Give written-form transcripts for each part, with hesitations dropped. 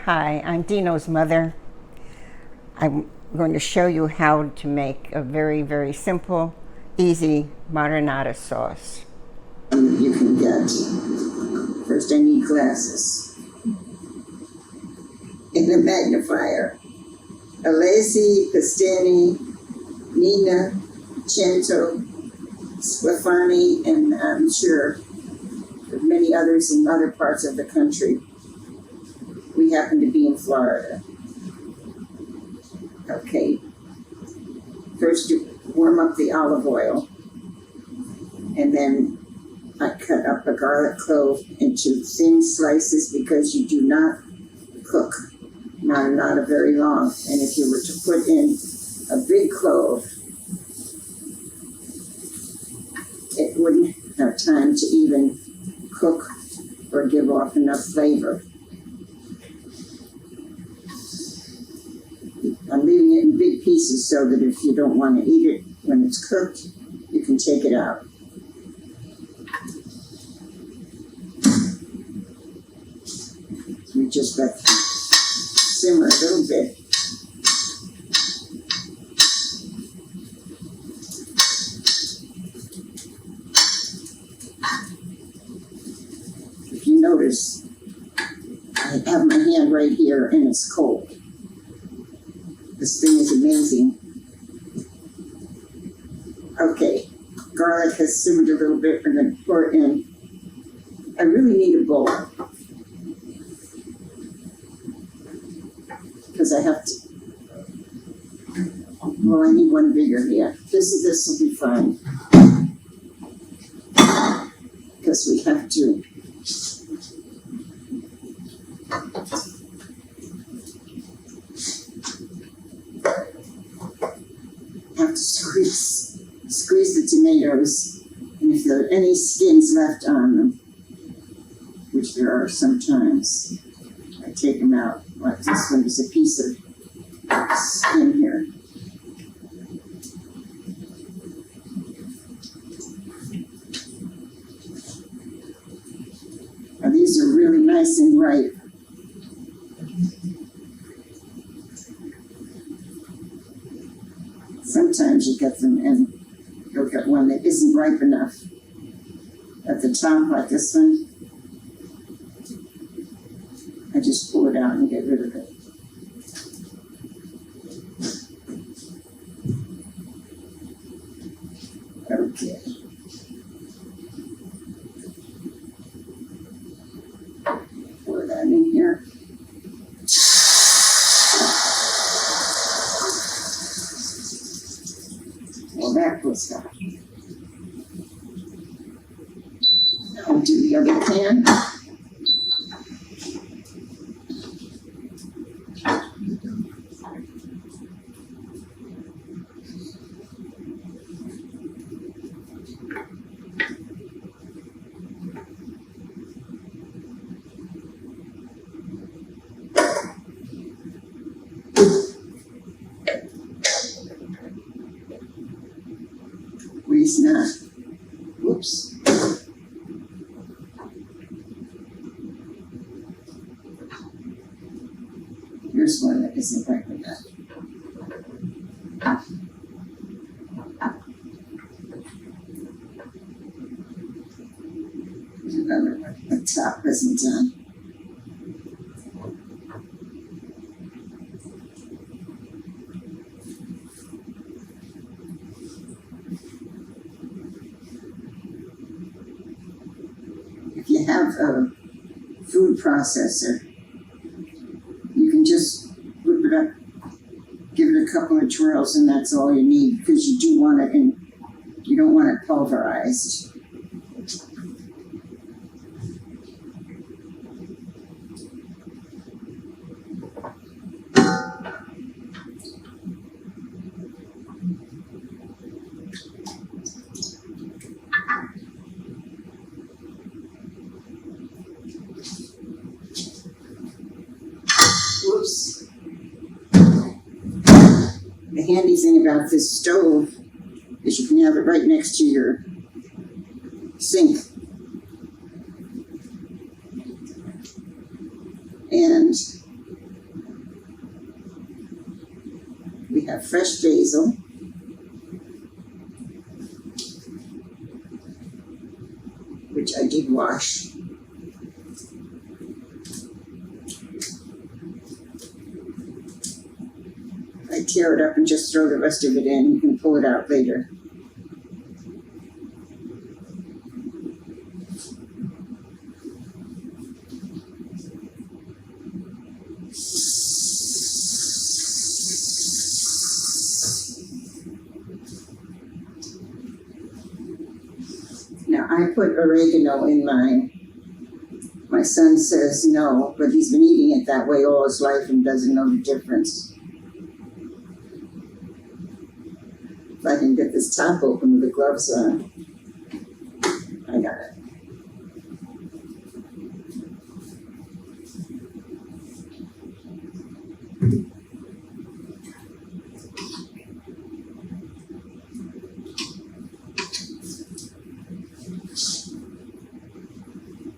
Hi, I'm Dino's mother. I'm going to show you how to make a very, very simple, easy marinara sauce. You can get. First I need glasses and a magnifier. Alessi, Castani, Nina, Cento, Sclafani, and I'm sure many others in other parts of the country. We happen to be in Florida. Okay. First you warm up the olive oil, and then I cut up a garlic clove into thin slices because you do not cook marinara very long. And if you were to put in a big clove, it wouldn't have time to even cook or give off enough flavor. I'm leaving it in big pieces so that if you don't want to eat it when it's cooked, you can take it out. We just let it simmer a little bit. If you notice, I have my hand right here and it's cold. This thing is amazing. Okay, garlic has simmered a little bit. We're going to pour it in. I really need a bowl because I have to. Well, I need one bigger here. This will be fine because we have to. Have to squeeze the tomatoes, and if there are any skins left on them, which there are sometimes, I take them out. Like this one is a piece of skin here. Now these are really nice and ripe. Sometimes you get them and you'll get one that isn't ripe enough at the top, like this one. I just pull it out and get rid of it. Okay. Pour that in here. Well, that was that. I'll do the other pan. Please not. Whoops. Here's one that isn't ripe enough. There's another one. The top isn't done. If you have a food processor, you can just whip it up, give it a couple of twirls, and that's all you need, because you do want it in, you don't want it pulverized. Whoops. The handy thing about this stove is you can have it right next to your sink. And got fresh basil. Which I did wash. I tear it up and just throw the rest of it in. You can pull it out later. Now, I put oregano in mine. My son says no, but he's been eating it that way all his life and doesn't know the difference. If I can get this top open with the gloves on. I got it.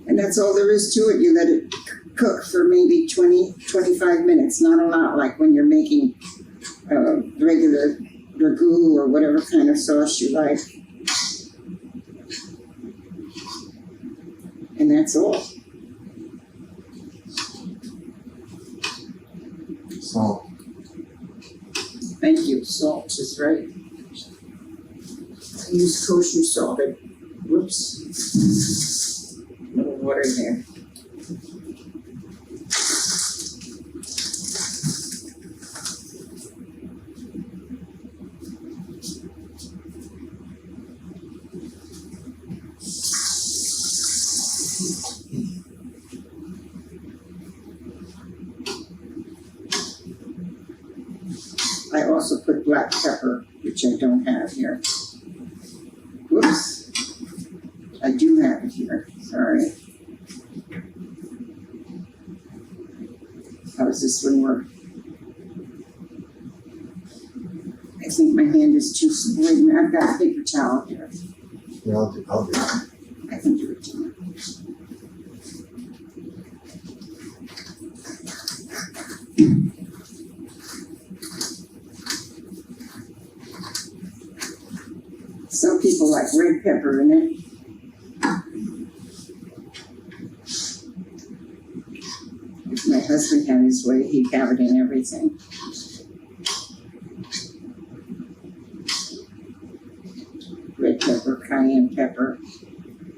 And that's all there is to it. You let it cook for maybe 20, 25 minutes. Not a lot, like when you're making regular ragu or whatever kind of sauce you like. And that's all. Salt. Thank you. Salt is right. I use kosher salt. Whoops. A little water there. I also put black pepper, which I don't have here. Whoops. I do have it here. Sorry. How does this one work? I think my hand is too small. Wait a minute, I've got a paper towel here. Yeah, I'll do it. I can do it too. Some people like red pepper in it. If my husband had his way, he'd have it in everything. Red pepper, cayenne pepper,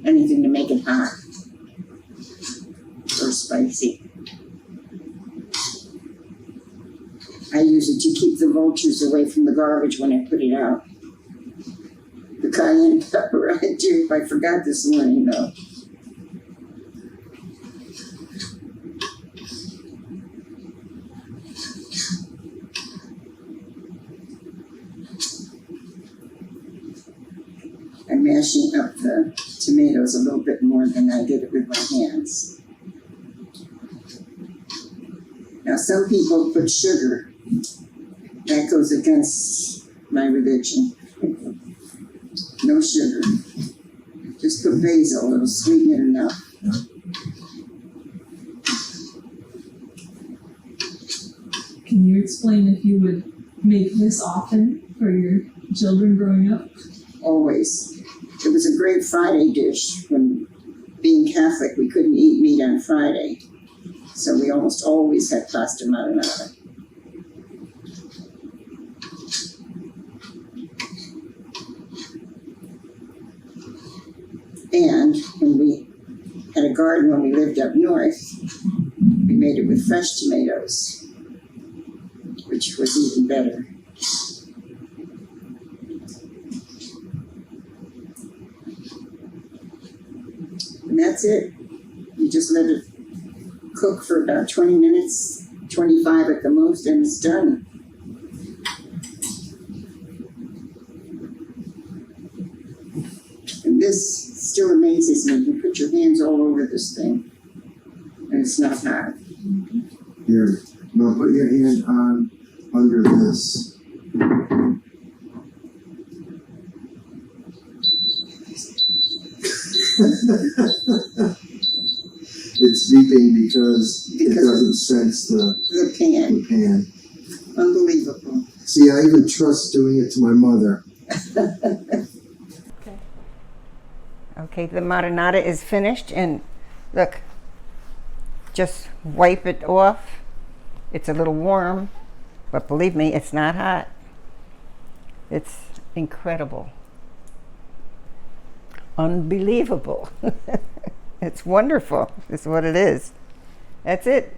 anything to make it hot or spicy. I use it to keep the vultures away from the garbage when I put it out. The cayenne pepper I do. I forgot this morning though. I'm mashing up the tomatoes a little bit more than I did it with my hands. Now some people put sugar. That goes against my religion. No sugar. Just put basil, it'll sweeten it enough. Can you explain if you would make this often for your children growing up? Always. It was a great Friday dish. When being Catholic, we couldn't eat meat on Friday. So we almost always had pasta marinara. And when we had a garden when we lived up north, we made it with fresh tomatoes, which was even better. And that's it. You just let it cook for about 20 minutes, 25 at the most, and it's done. And this still amazes me. You put your hands all over this thing, and it's not hot. Here, now put your hand on under this. It's beeping because it doesn't sense the pan. pan. Unbelievable. See, I even trust doing it to my mother. Okay, the marinara is finished, and look, just wipe it off. It's a little warm, but believe me, it's not hot. It's incredible. Unbelievable. It's wonderful, is what it is. That's it.